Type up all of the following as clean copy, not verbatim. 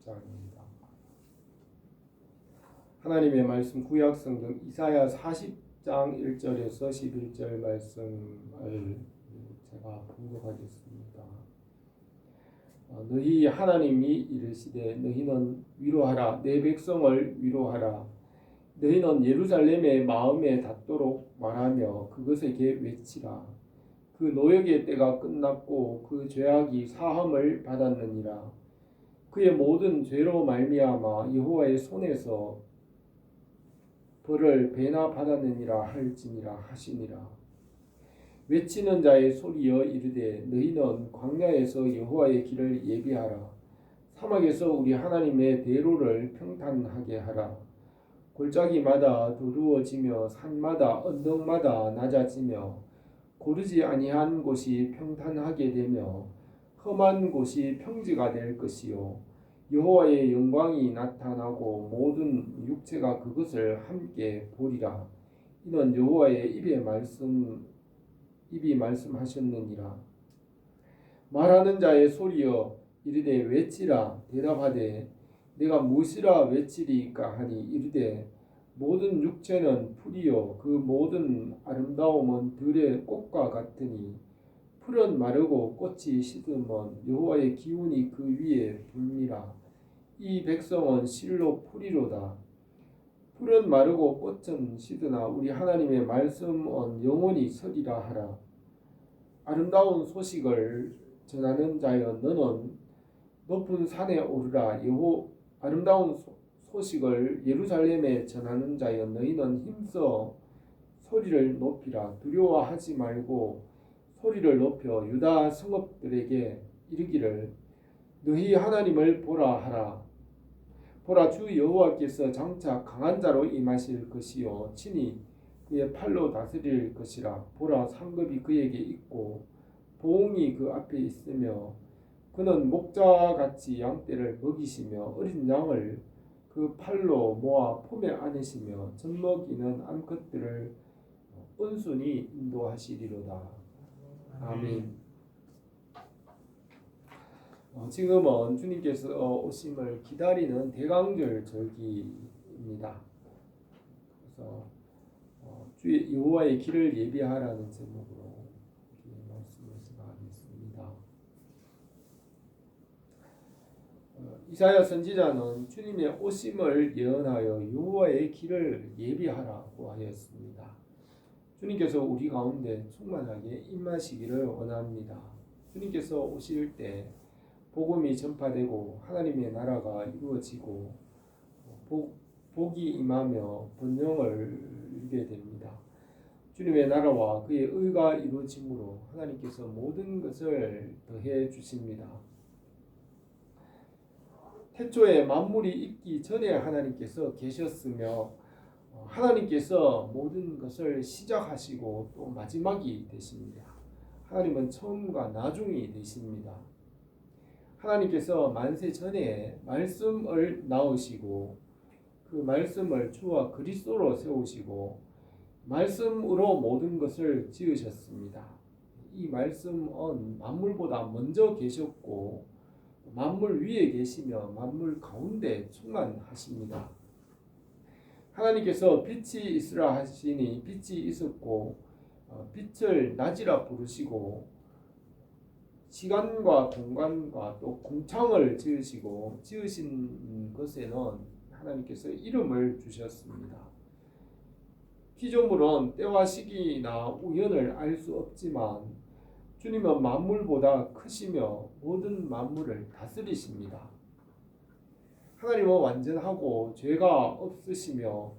40장입니다. 하나님의 말씀 구약 성경 이사야 40장 1절에서 11절 말씀을 제가 봉독하겠습니다. 너희 하나님이 이르시되 너희는 위로하라 내 백성을 위로하라 너희는 예루살렘의 마음에 닿도록 말하며 그것에게 외치라 그 노역의 때가 끝났고 그 죄악이 사함을 받았느니라 그의 모든 죄로 말미암아 여호와의 손에서 벌을 배나 받았느니라 할지니라 하시니라. 외치는 자의 소리여 이르되 너희는 광야에서 여호와의 길을 예비하라 사막에서 우리 하나님의 대로를 평탄하게 하라. 골짜기마다 두루워지며 산마다 언덕마다 낮아지며 고르지 아니한 곳이 평탄하게 되며 험한 곳이 평지가 될 것이요 여호와의 영광이 나타나고 모든 육체가 그것을 함께 보리라. 이는 여호와의 입이 말씀하셨느니라. 말하는 자의 소리여 이르되 외치라 대답하되 내가 무엇이라 외치리까 하니 이르되 모든 육체는 풀이요 그 모든 아름다움은 들의 꽃과 같으니 풀은 마르고 꽃이 시드면 여호와의 기운이 그 위에 불미라. 이 백성은 실로 풀이로다. 풀은 마르고 꽃은 시드나 우리 하나님의 말씀은 영원히 서리라 하라. 아름다운 소식을 전하는 자여 너는 높은 산에 오르라. 아름다운 소식을 예루살렘에 전하는 자여 너희는 힘써 소리를 높이라. 두려워하지 말고 소리를 높여 유다 성읍들에게 이르기를 너희 하나님을 보라 하라. 보라 주 여호와께서 장차 강한 자로 임하실 것이요 친히 그의 팔로 다스릴 것이라. 보라 상급이 그에게 있고 보응이 그 앞에 있으며 그는 목자같이 양떼를 먹이시며 어린 양을 그 팔로 모아 품에 안으시며 젖먹이는 암컷들을 온순히 인도하시리로다. 아멘. 지금은 주님께서 오심을 기다리는 대강절 절기입니다. 그래서 주의 여호와의 길을 예비하라는 제목으로 말씀을 하겠습니다. 이사야 선지자는 주님의 오심을 예언하여 여호와의 길을 예비하라고 하였습니다. 주님께서 우리 가운데 충만하게 임하시기를 원합니다. 주님께서 오실 때 복음이 전파되고 하나님의 나라가 이루어지고 복이 임하며 번영을 이루게 됩니다. 주님의 나라와 그의 의가 이루어짐으로 하나님께서 모든 것을 더해 주십니다. 태초에 만물이 있기 전에 하나님께서 계셨으며 하나님께서 모든 것을 시작하시고 또 마지막이 되십니다. 하나님은 처음과 나중이 되십니다. 하나님께서 만세 전에 말씀을 낳으시고 그 말씀을 주와 그리스도로 세우시고 말씀으로 모든 것을 지으셨습니다. 이 말씀은 만물보다 먼저 계셨고 만물 위에 계시며 만물 가운데 충만하십니다. 하나님께서 빛이 있으라 하시니 빛이 있었고 빛을 낮이라 부르시고 시간과 공간과 또 공창을 지으시고 지으신 것에는 하나님께서 이름을 주셨습니다. 피조물은 때와 시기나 우연을 알 수 없지만 주님은 만물보다 크시며 모든 만물을 다스리십니다. 하나님은 완전하고 죄가 없으시며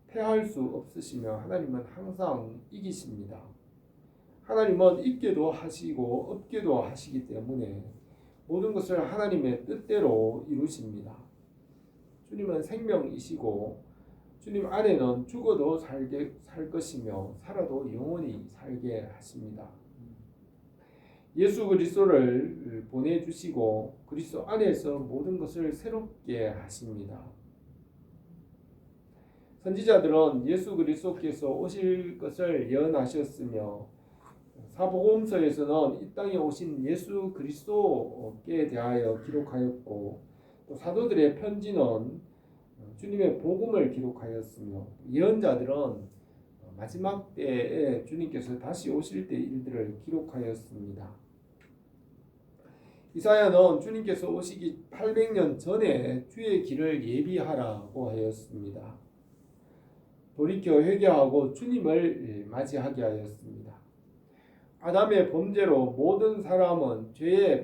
패할 수 없으시며 하나님은 항상 이기십니다. 하나님은 있게도 하시고 없게도 하시기 때문에 모든 것을 하나님의 뜻대로 이루십니다. 주님은 생명이시고 주님 안에는 죽어도 살 것이며 살아도 영원히 살게 하십니다. 예수 그리스도를 보내주시고 그리스도 안에서 모든 것을 새롭게 하십니다. 선지자들은 예수 그리스도께서 오실 것을 예언하셨으며 사복음서에서는 이 땅에 오신 예수 그리스도께 대하여 기록하였고 또 사도들의 편지는 주님의 복음을 기록하였으며 예언자들은 마지막 때에 주님께서 다시 오실 때 일들을 기록하였습니다. 이사야는 주님께서 오시기 800년 전에 주의 길을 예비하라고 하였습니다. 돌이켜 회개하고 주님을 맞이하게 하였습니다. 아담의 범죄로 모든 사람은 죄에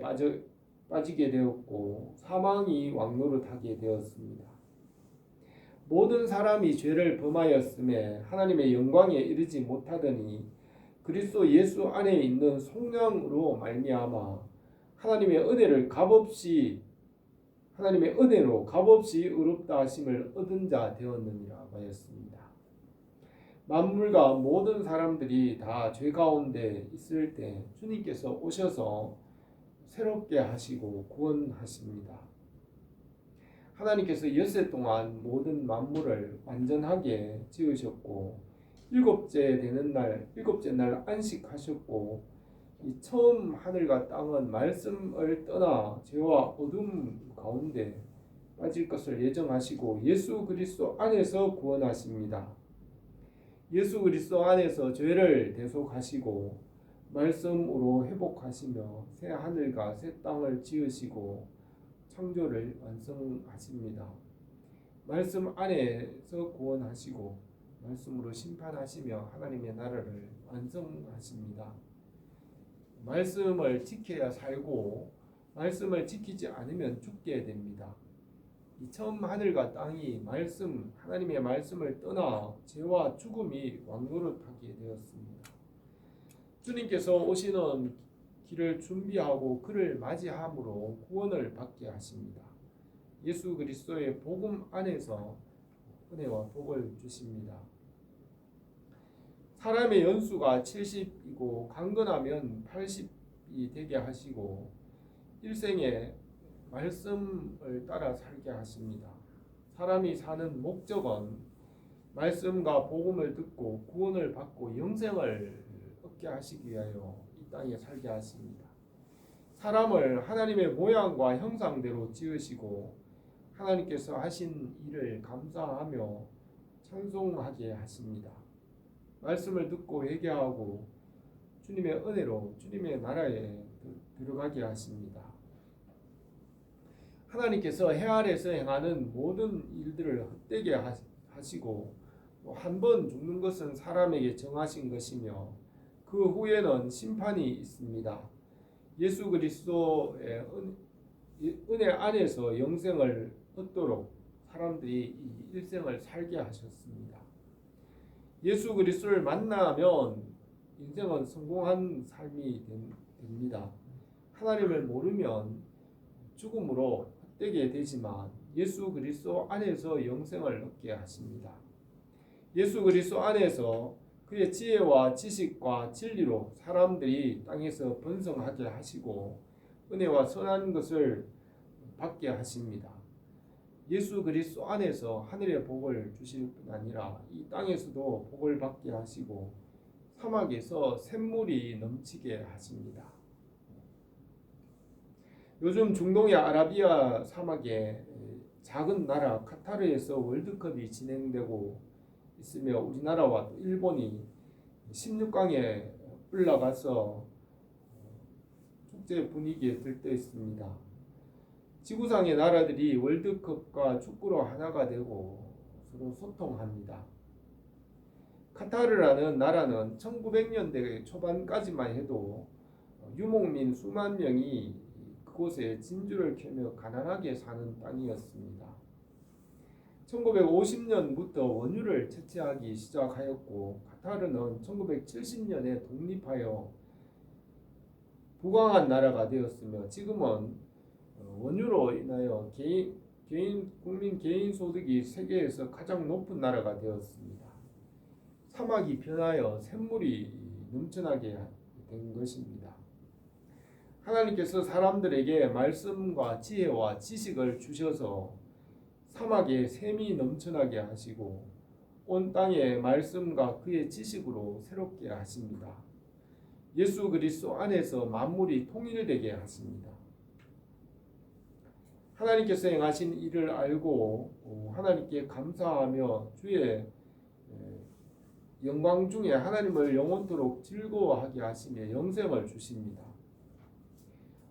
빠지게 되었고 사망이 왕노릇하게 되었습니다. 모든 사람이 죄를 범하였음에 하나님의 영광에 이르지 못하더니 그리스도 예수 안에 있는 성령으로 말미암아 하나님의 은혜로 값없이 의롭다 하심을 얻은 자 되었느니라 하였습니다. 만물과 모든 사람들이 다 죄 가운데 있을 때 주님께서 오셔서 새롭게 하시고 구원하십니다. 하나님께서 엿새 동안 모든 만물을 완전하게 지으셨고 일곱째 날 안식하셨고 이 처음 하늘과 땅은 말씀을 떠나 죄와 어둠 가운데 빠질 것을 예정하시고 예수 그리스도 안에서 구원하십니다. 예수 그리스도 안에서 죄를 대속하시고 말씀으로 회복하시며 새 하늘과 새 땅을 지으시고 창조를 완성하십니다. 말씀 안에서 구원하시고 말씀으로 심판하시며 하나님의 나라를 완성하십니다. 말씀을 지켜야 살고 말씀을 지키지 않으면 죽게 됩니다. 이 처음 하늘과 땅이 하나님의 말씀을 떠나 죄와 죽음이 왕노릇하게 되었습니다. 주님께서 오시는 길을 준비하고 그를 맞이함으로 구원을 받게 하십니다. 예수 그리스도의 복음 안에서 은혜와 복을 주십니다. 사람의 연수가 70이고 강건하면 80이 되게 하시고 일생에 말씀을 따라 살게 하십니다. 사람이 사는 목적은 말씀과 복음을 듣고 구원을 받고 영생을 얻게 하시기 위하여 이 땅에 살게 하십니다. 사람을 하나님의 모양과 형상대로 지으시고 하나님께서 하신 일을 감사하며 찬송하게 하십니다. 말씀을 듣고 회개하고 주님의 은혜로 주님의 나라에 들어가게 하십니다. 하나님께서 해 아래에서 행하는 모든 일들을 헛되게 하시고 한 번 죽는 것은 사람에게 정하신 것이며 그 후에는 심판이 있습니다. 예수 그리스도의 은혜 안에서 영생을 얻도록 사람들이 이 일생을 살게 하셨습니다. 예수 그리스도를 만나면 인생은 성공한 삶이 됩니다. 하나님을 모르면 죽음으로 헛되게 되지만 예수 그리스도 안에서 영생을 얻게 하십니다. 예수 그리스도 안에서 그의 지혜와 지식과 진리로 사람들이 땅에서 번성하게 하시고 은혜와 선한 것을 받게 하십니다. 예수 그리스도 안에서 하늘의 복을 주실 뿐 아니라 이 땅에서도 복을 받게 하시고 사막에서 샘물이 넘치게 하십니다. 요즘 중동의 아라비아 사막에 작은 나라 카타르에서 월드컵이 진행되고 있으며 우리나라와 또 일본이 16강에 올라가서 축제 분위기에 들떠 있습니다. 지구상의 나라들이 월드컵과 축구로 하나가 되고 서로 소통합니다. 카타르라는 나라는 1900년대 초반까지만 해도 유목민 수만 명이 그곳에 진주를 캐며 가난하게 사는 땅이었습니다. 1950년부터 원유를 채취하기 시작하였고 카타르는 1970년에 독립하여 부강한 나라가 되었으며 지금은 원유로 인하여 국민 개인 소득이 세계에서 가장 높은 나라가 되었습니다. 사막이 변하여 샘물이 넘쳐나게 된 것입니다. 하나님께서 사람들에게 말씀과 지혜와 지식을 주셔서 사막에 샘이 넘쳐나게 하시고 온 땅에 말씀과 그의 지식으로 새롭게 하십니다. 예수 그리스도 안에서 만물이 통일되게 하십니다. 하나님께서 행하신 일을 알고 하나님께 감사하며 주의 영광 중에 하나님을 영원토록 즐거워하게 하시며 영생을 주십니다.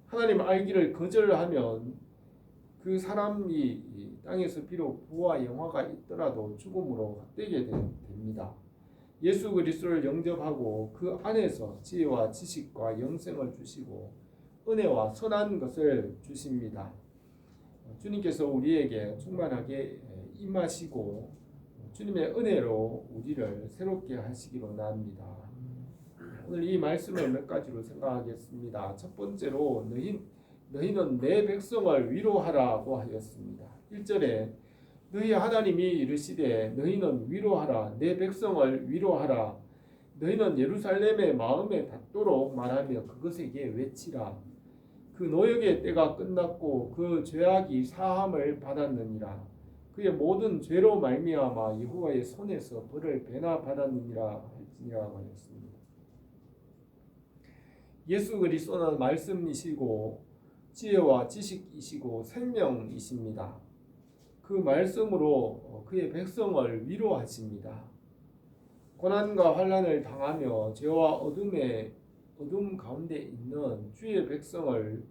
하나님 알기를 거절하면 그 사람이 땅에서 비록 부와 영화가 있더라도 죽음으로 헛되게 됩니다. 예수 그리스도를 영접하고 그 안에서 지혜와 지식과 영생을 주시고 은혜와 선한 것을 주십니다. 주님께서 우리에게 충만하게 임하시고 주님의 은혜로 우리를 새롭게 하시기로 나옵니다. 오늘 이 말씀을 몇 가지로 생각하겠습니다. 첫 번째로 너희는 내 백성을 위로하라고 하였습니다. 1절에 너희 하나님이 이르시되 너희는 위로하라 내 백성을 위로하라 너희는 예루살렘의 마음에 닿도록 말하며 그것에게 외치라 그 노역의 때가 끝났고 그 죄악이 사함을 받았느니라 그의 모든 죄로 말미암아 여호와의 손에서 벌을 배나 받았느니라 할지니라고 하였습니다. 예수 그리스도는 말씀이시고 지혜와 지식이시고 생명이십니다. 그 말씀으로 그의 백성을 위로하십니다. 고난과 환난을 당하며 죄와 어둠 가운데 있는 주의 백성을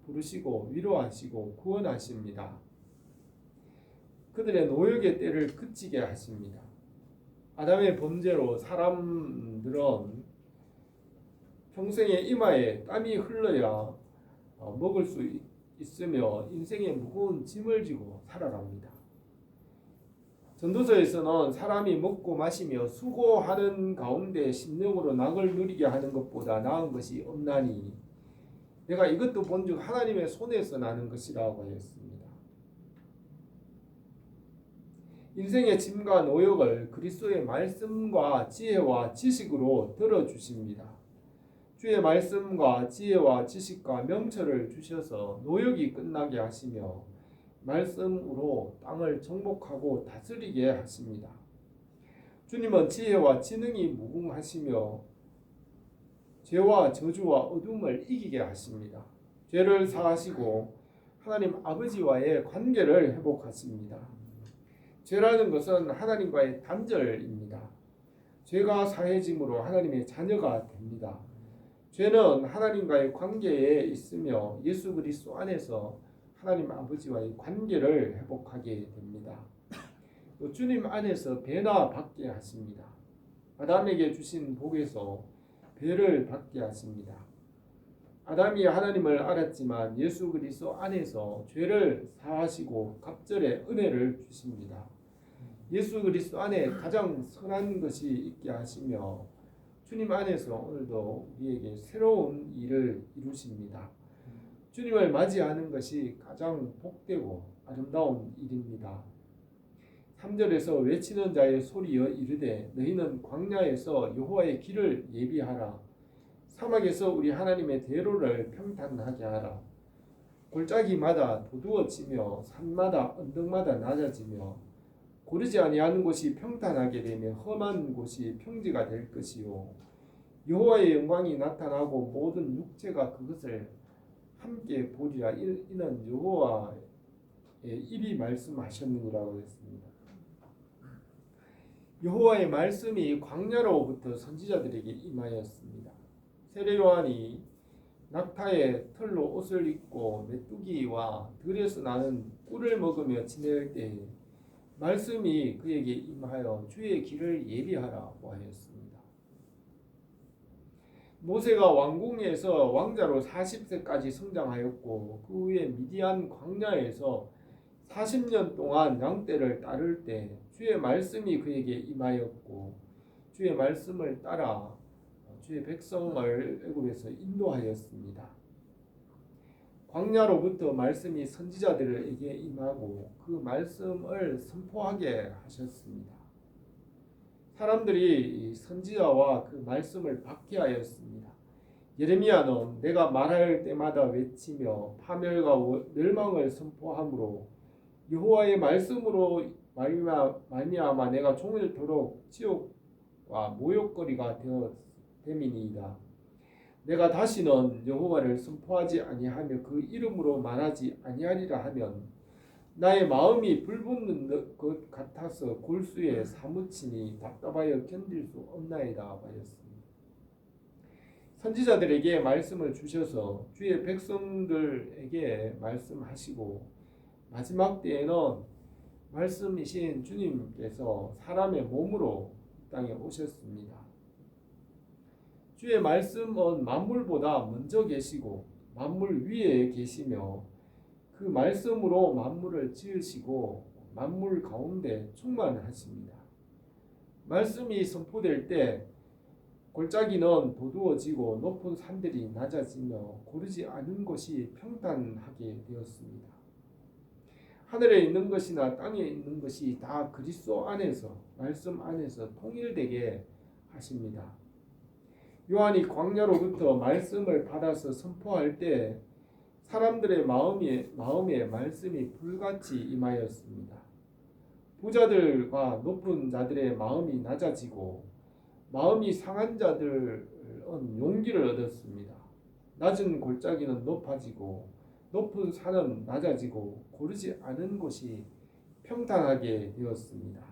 부르시고 위로하시고 구원하십니다. 그들의 노역의 때를 그치게 하십니다. 아담의 범죄로 사람들은 평생의 이마에 땀이 흘러야 먹을 수 있으며 인생의 무거운 짐을 지고 살아갑니다. 전도서에서는 사람이 먹고 마시며 수고하는 가운데 심령으로 낙을 누리게 하는 것보다 나은 것이 없나니 내가 이것도 본즉 하나님의 손에서 나는 것이라고 하였습니다. 인생의 짐과 노역을 그리스도의 말씀과 지혜와 지식으로 들어주십니다. 주의 말씀과 지혜와 지식과 명철을 주셔서 노역이 끝나게 하시며 말씀으로 땅을 정복하고 다스리게 하십니다. 주님은 지혜와 지능이 무궁하시며 죄와 저주와 어둠을 이기게 하십니다. 죄를 사하시고 하나님 아버지와의 관계를 회복하십니다. 죄라는 것은 하나님과의 단절입니다. 죄가 사해짐으로 하나님의 자녀가 됩니다. 죄는 하나님과의 관계에 있으며 예수 그리스도 안에서 하나님 아버지와의 관계를 회복하게 됩니다. 또 주님 안에서 배나 받게 하십니다. 아담에게 주신 복에서 배를 받게 하십니다. 아담이 하나님을 알았지만 예수 그리스도 안에서 죄를 사하시고 갑절의 은혜를 주십니다. 예수 그리스도 안에 가장 선한 것이 있게 하시며 주님 안에서 오늘도 우리에게 새로운 일을 이루십니다. 주님을 맞이하는 것이 가장 복되고 아름다운 일입니다. 3절에서 외치는 자의 소리여 이르되 너희는 광야에서 여호와의 길을 예비하라. 사막에서 우리 하나님의 대로를 평탄하게 하라. 골짜기마다 도두어지며 산마다 언덕마다 낮아지며 고르지 아니하는 곳이 평탄하게 되며 험한 곳이 평지가 될 것이요 여호와의 영광이 나타나고 모든 육체가 그것을 함께 보리라. 이는 여호와의 입이 말씀하셨느니라고 했습니다. 여호와의 말씀이 광야로부터 선지자들에게 임하였습니다. 세례 요한이 낙타의 털로 옷을 입고 메뚜기와 들에서 나는 꿀을 먹으며 지낼 때에 말씀이 그에게 임하여 주의 길을 예비하라고 하였습니다. 모세가 왕궁에서 왕자로 40세까지 성장하였고 그 후에 미디안 광야에서 40년 동안 양떼를 따를 때 주의 말씀이 그에게 임하였고 주의 말씀을 따라 주의 백성을 애굽에서 인도하였습니다. 광야로부터 말씀이 선지자들에게 임하고 그 말씀을 선포하게 하셨습니다. 사람들이 선지자와 그 말씀을 받게 하였습니다. 예레미야는 내가 말할 때마다 외치며 파멸과 멸망을 선포하므로 여호와의 말씀으로 말미암아 내가 종일토록 지옥과 모욕거리가 됨이니이다. 내가 다시는 여호와를 선포하지 아니하며 그 이름으로 말하지 아니하리라 하면 나의 마음이 불붙는 것 같아서 골수에 사무치니 답답하여 견딜 수 없나이다 하였습니다. 선지자들에게 말씀을 주셔서 주의 백성들에게 말씀하시고 마지막 때에는 말씀이신 주님께서 사람의 몸으로 땅에 오셨습니다. 주의 말씀은 만물보다 먼저 계시고 만물 위에 계시며 그 말씀으로 만물을 지으시고 만물 가운데 충만하십니다. 말씀이 선포될 때 골짜기는 도두어지고 높은 산들이 낮아지며 고르지 않은 곳이 평탄하게 되었습니다. 하늘에 있는 것이나 땅에 있는 것이 다 그리스도 안에서 말씀 안에서 통일되게 하십니다. 요한이 광야로부터 말씀을 받아서 선포할 때 사람들의 마음에 말씀이 불같이 임하였습니다. 부자들과 높은 자들의 마음이 낮아지고 마음이 상한 자들은 용기를 얻었습니다. 낮은 골짜기는 높아지고 높은 산은 낮아지고 고르지 않은 곳이 평탄하게 되었습니다.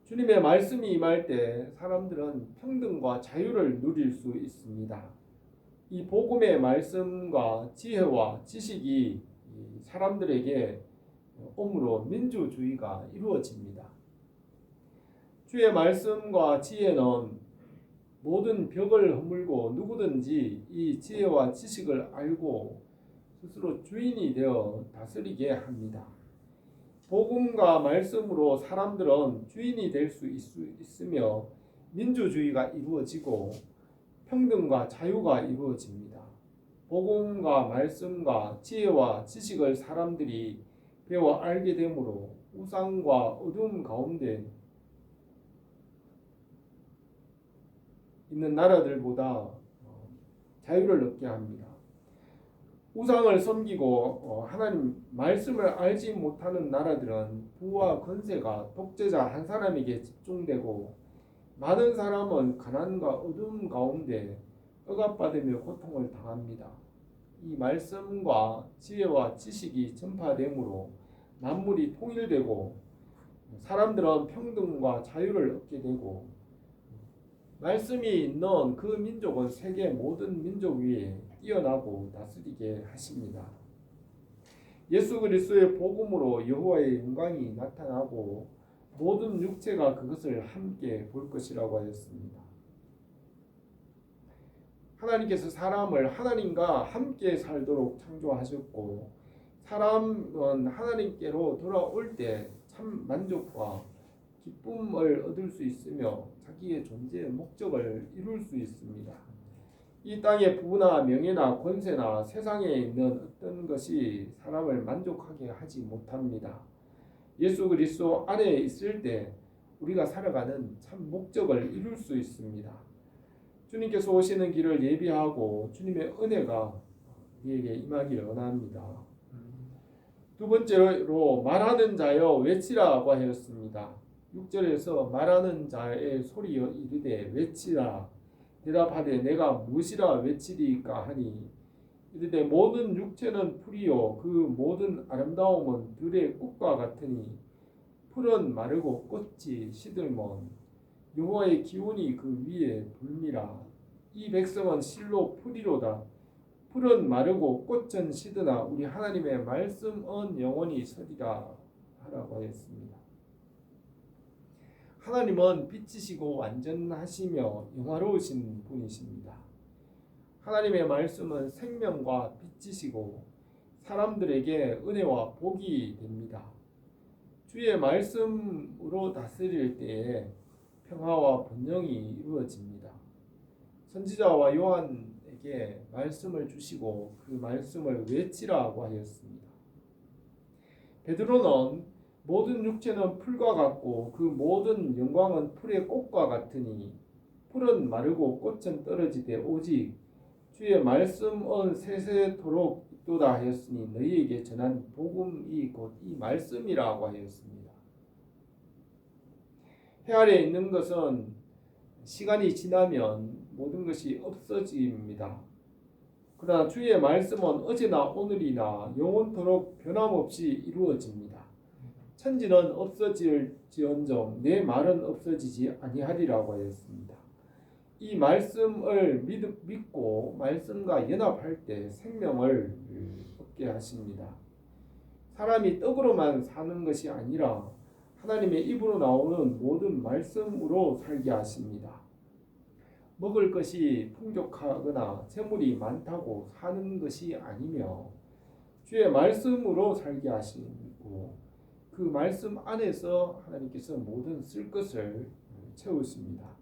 주님의 말씀이 임할 때 사람들은 평등과 자유를 누릴 수 있습니다. 이 복음의 말씀과 지혜와 지식이 사람들에게 옴으로 민주주의가 이루어집니다. 주의 말씀과 지혜는 모든 벽을 허물고 누구든지 이 지혜와 지식을 알고 스스로 주인이 되어 다스리게 합니다. 복음과 말씀으로 사람들은 주인이 될 수 있으며 민주주의가 이루어지고 평등과 자유가 이루어집니다. 복음과 말씀과 지혜와 지식을 사람들이 배워 알게 되므로 우상과 어두움 가운데 있는 나라들보다 자유를 얻게 합니다. 우상을 섬기고 하나님 말씀을 알지 못하는 나라들은 부와 권세가 독재자 한 사람에게 집중되고 많은 사람은 가난과 어두움 가운데 억압받으며 고통을 당합니다. 이 말씀과 지혜와 지식이 전파되므로 만물이 통일되고 사람들은 평등과 자유를 얻게 되고 말씀이 있는 그 민족은 세계 모든 민족 위에 뛰어나고 다스리게 하십니다. 예수 그리스도의 복음으로 여호와의 영광이 나타나고 모든 육체가 그것을 함께 볼 것이라고 하였습니다. 하나님께서 사람을 하나님과 함께 살도록 창조하셨고 사람은 하나님께로 돌아올 때 참 만족과 기쁨을 얻을 수 있으며 자기의 존재의 목적을 이룰 수 있습니다. 이 땅의 부나 명예나 권세나 세상에 있는 어떤 것이 사람을 만족하게 하지 못합니다. 예수 그리스도 안에 있을 때 우리가 살아가는 참 목적을 이룰 수 있습니다. 주님께서 오시는 길을 예비하고 주님의 은혜가 우리에게 임하기를 원합니다. 두 번째로 말하는 자여 외치라고 하였습니다. 6절에서 말하는 자의 소리여 이르되 외치라 대답하되 내가 무엇이라 외치리까 하니 이르되 모든 육체는 풀이요 그 모든 아름다움은 들의 꽃과 같으니 풀은 마르고 꽃이 시들면 여호와의 기운이 그 위에 불미라. 이 백성은 실로 풀이로다. 풀은 마르고 꽃은 시드나 우리 하나님의 말씀은 영원히 서리라 하라고 하였습니다. 하나님은 빛이시고 완전하시며 영화로우신 분이십니다. 하나님의 말씀은 생명과 빛이시고 사람들에게 은혜와 복이 됩니다. 주의 말씀으로 다스릴 때에 평화와 번영이 이루어집니다. 선지자와 요한에게 말씀을 주시고 그 말씀을 외치라고 하였습니다. 베드로는 모든 육체는 풀과 같고 그 모든 영광은 풀의 꽃과 같으니 풀은 마르고 꽃은 떨어지되 오직 주의 말씀은 세세토록 있도다 하였으니 너희에게 전한 복음이 곧 이 말씀이라고 하였습니다. 해 아래 있는 것은 시간이 지나면 모든 것이 없어집니다. 그러나 주의 말씀은 어제나 오늘이나 영원토록 변함없이 이루어집니다. 천지는 없어질지언정 내 말은 없어지지 아니하리라고 하였습니다. 이 말씀을 믿고 말씀과 연합할 때 생명을 얻게 하십니다. 사람이 떡으로만 사는 것이 아니라 하나님의 입으로 나오는 모든 말씀으로 살게 하십니다. 먹을 것이 풍족하거나 재물이 많다고 사는 것이 아니며 주의 말씀으로 살게 하시고 그 말씀 안에서 하나님께서 모든 쓸 것을 채우십니다.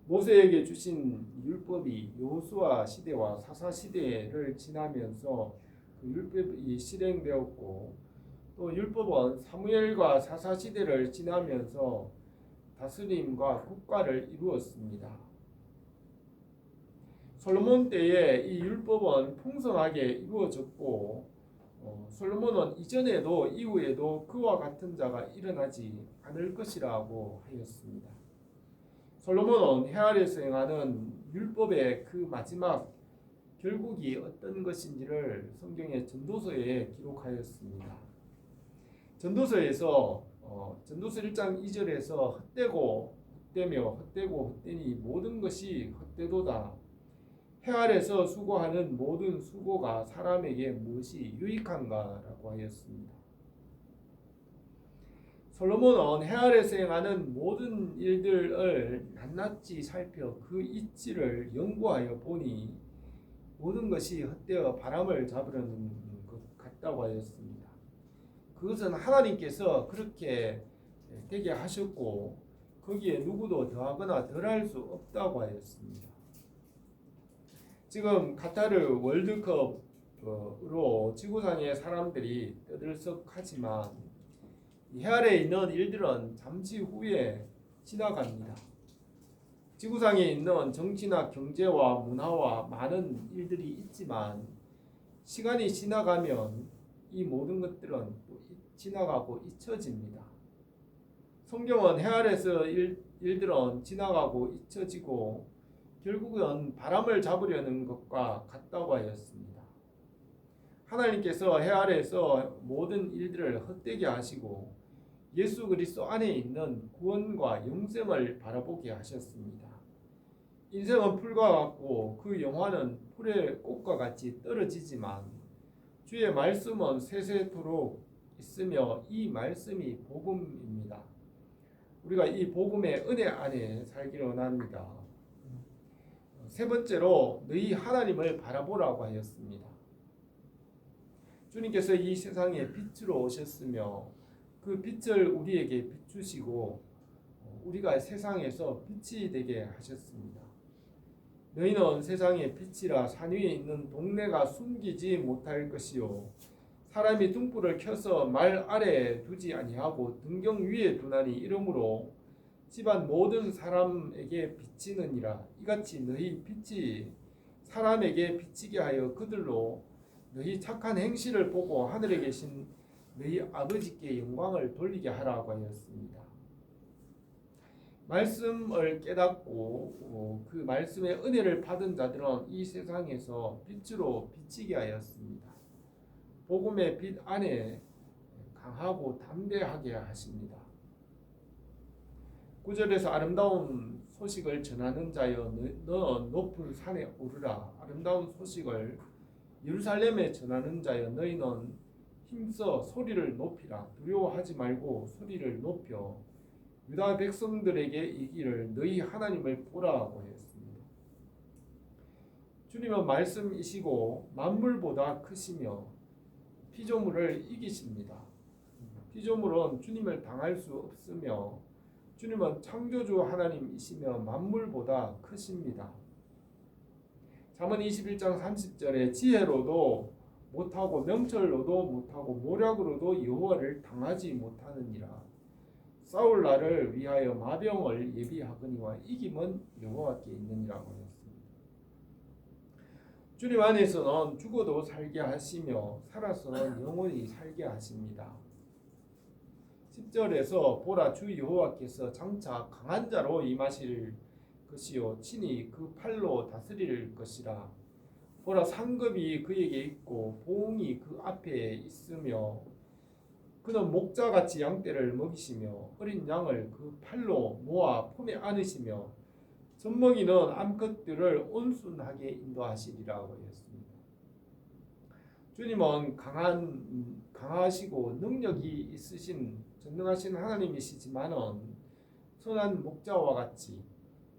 모세에게 주신 율법이 여호수아 시대와 사사 시대를 지나면서 그 율법이 실행되었고 또 율법은 사무엘과 사사 시대를 지나면서 다스림과 국가를 이루었습니다. 솔로몬 때에 이 율법은 풍성하게 이루어졌고 솔로몬은 이전에도 이후에도 그와 같은 자가 일어나지 않을 것이라고 하였습니다. 솔로몬은 해 아래에서 행하는 율법의 그 마지막 결국이 어떤 것인지를 성경의 전도서에 기록하였습니다. 전도서 1장 2절에서 헛되니 모든 것이 헛되도다. 해 아래서 수고하는 모든 수고가 사람에게 무엇이 유익한가라고 하였습니다. 솔로몬은 해 아래에서 행하는 모든 일들을 낱낱이 살펴 그 이치를 연구하여 보니 모든 것이 헛되어 바람을 잡으려는 것 같다고 하였습니다. 그것은 하나님께서 그렇게 되게 하셨고 거기에 누구도 더하거나 덜할 수 없다고 하였습니다. 지금 카타르 월드컵으로 지구상의 사람들이 떠들썩하지만 해 아래에 있는 일들은 잠시 후에 지나갑니다. 지구상에 있는 정치나 경제와 문화와 많은 일들이 있지만 시간이 지나가면 이 모든 것들은 또 지나가고 잊혀집니다. 성경은 해 아래서 일들은 지나가고 잊혀지고 결국은 바람을 잡으려는 것과 같다고 하였습니다. 하나님께서 해 아래에서 모든 일들을 헛되게 하시고 예수 그리스도 안에 있는 구원과 영생을 바라보게 하셨습니다. 인생은 풀과 같고 그 영화는 풀의 꽃과 같이 떨어지지만 주의 말씀은 세세토록 있으며 이 말씀이 복음입니다. 우리가 이 복음의 은혜 안에 살기를 원합니다. 세 번째로 너희 하나님을 바라보라고 하였습니다. 주님께서 이 세상에 빛으로 오셨으며 그 빛을 우리에게 비추시고 우리가 세상에서 빛이 되게 하셨습니다. 너희는 세상의 빛이라 산 위에 있는 동네가 숨기지 못할 것이요 사람이 등불을 켜서 말 아래에 두지 아니하고 등경 위에 두나니 이러므로 집안 모든 사람에게 비치느니라. 이같이 너희 빛이 사람에게 비치게 하여 그들로 너희 착한 행실을 보고 하늘에 계신 너희 아버지께 영광을 돌리게 하라고 하였습니다. 말씀을 깨닫고 그 말씀의 은혜를 받은 자들은 이 세상에서 빛으로 비치게 하였습니다. 복음의 빛 안에 강하고 담대하게 하십니다. 9절에서 아름다운 소식을 전하는 자여 너는 높은 산에 오르라. 아름다운 소식을 예루살렘에 전하는 자여 너희는 힘써 소리를 높이라. 두려워하지 말고 소리를 높여 유다 백성들에게 이기를 너희 하나님을 보라고 했습니다. 주님은 말씀이시고 만물보다 크시며 피조물을 이기십니다. 피조물은 주님을 당할 수 없으며 주님은 창조주 하나님이시며 만물보다 크십니다. 잠언 21장 30절에 지혜로도 못하고 명철로도 못하고 모략으로도 여호와를 당하지 못하느니라. 싸울 날을 위하여 마병을 예비하거니와 이김은 여호와께 있느니라고 했습니다. 주님 안에서는 죽어도 살게 하시며 살아서는 영원히 살게 하십니다. 10절에서 보라 주 여호와께서 장차 강한 자로 임하실 것이요 친히 그 팔로 다스릴 것이라. 보라 상급이 그에게 있고 보응이 그 앞에 있으며 그는 목자같이 양떼를 먹이시며 어린 양을 그 팔로 모아 품에 안으시며 젖먹이는 암컷들을 온순하게 인도하시리라고 했습니다. 주님은 강하시고 능력이 있으신 전능하신 하나님이시지만은 선한 목자와 같이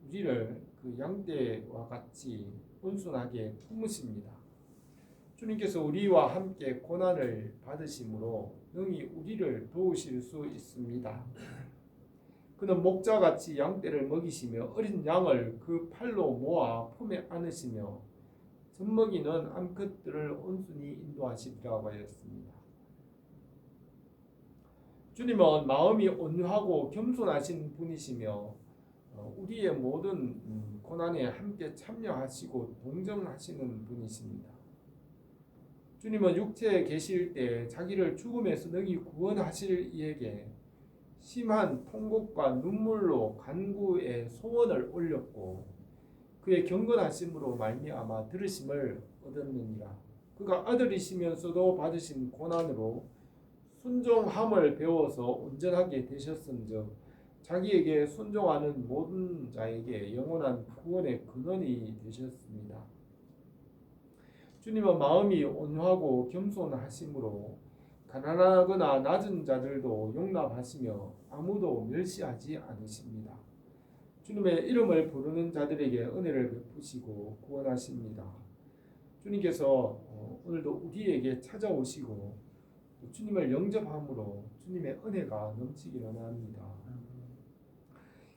우리를 그 양떼와 같이 온순하게 품으십니다. 주님께서 우리와 함께 고난을 받으심으로 능히 우리를 도우실 수 있습니다. 그는 목자같이 양떼를 먹이시며 어린 양을 그 팔로 모아 품에 안으시며 젖먹이는 암컷들을 온순히 인도하시리라고 하였습니다. 주님은 마음이 온유하고 겸손하신 분이시며 우리의 모든 고난에 함께 참여하시고 동정하시는 분이십니다. 주님은 육체에 계실 때 자기를 죽음에서 능히 구원하실 이에게 심한 통곡과 눈물로 간구의 소원을 올렸고 그의 경건하심으로 말미암아 들으심을 얻었느니라. 그가 아들이시면서도 받으신 고난으로 순종함을 배워서 온전하게 되셨은즉 자기에게 순종하는 모든 자에게 영원한 구원의 근원이 되셨습니다. 주님은 마음이 온유하고 겸손하심으로 가난하거나 낮은 자들도 용납하시며 아무도 멸시하지 않으십니다. 주님의 이름을 부르는 자들에게 은혜를 베푸시고 구원하십니다. 주님께서 오늘도 우리에게 찾아오시고 주님을 영접함으로 주님의 은혜가 넘치기를 원합니다.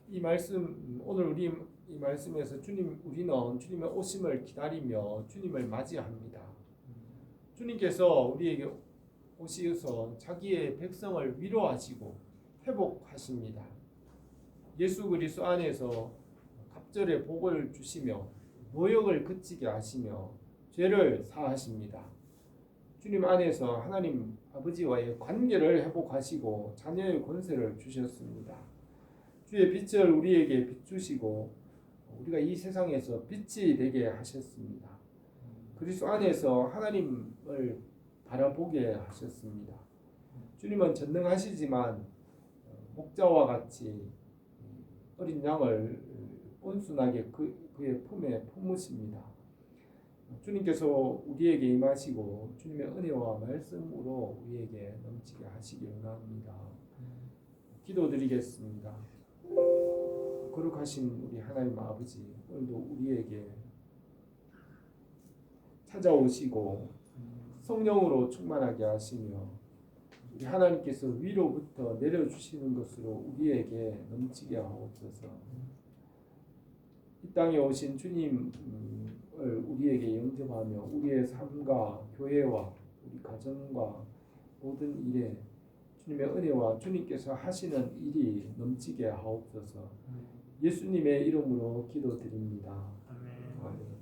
이 말씀 오늘 우리 이 말씀에서 우리는 주님의 오심을 기다리며 주님을 맞이합니다. 주님께서 우리에게 오시어서 자기의 백성을 위로하시고 회복하십니다. 예수 그리스도 안에서 갑절의 복을 주시며 노역을 그치게 하시며 죄를 사하십니다. 주님 안에서 하나님 아버지와의 관계를 회복하시고 자녀의 권세를 주셨습니다. 주의 빛을 우리에게 비추시고 우리가 이 세상에서 빛이 되게 하셨습니다. 그리스도 안에서 하나님을 바라보게 하셨습니다. 주님은 전능하시지만 목자와 같이 어린 양을 온순하게 그의 품에 품으십니다. 주님께서 우리에게 임하시고 주님의 은혜와 말씀으로 우리에게 넘치게 하시기 원합니다. 기도드리겠습니다. 거룩하신 우리 하나님 아버지, 오늘도 우리에게 찾아오시고 성령으로 충만하게 하시며 우리 하나님께서 위로부터 내려주시는 것으로 우리에게 넘치게 하옵소서. 이 땅에 오신 주님을 우리에게 영접하며 우리의 삶과 교회와 우리 가정과 모든 일에 주님의 은혜와 주님께서 하시는 일이 넘치게 하옵소서. 예수님의 이름으로 기도드립니다. 아멘.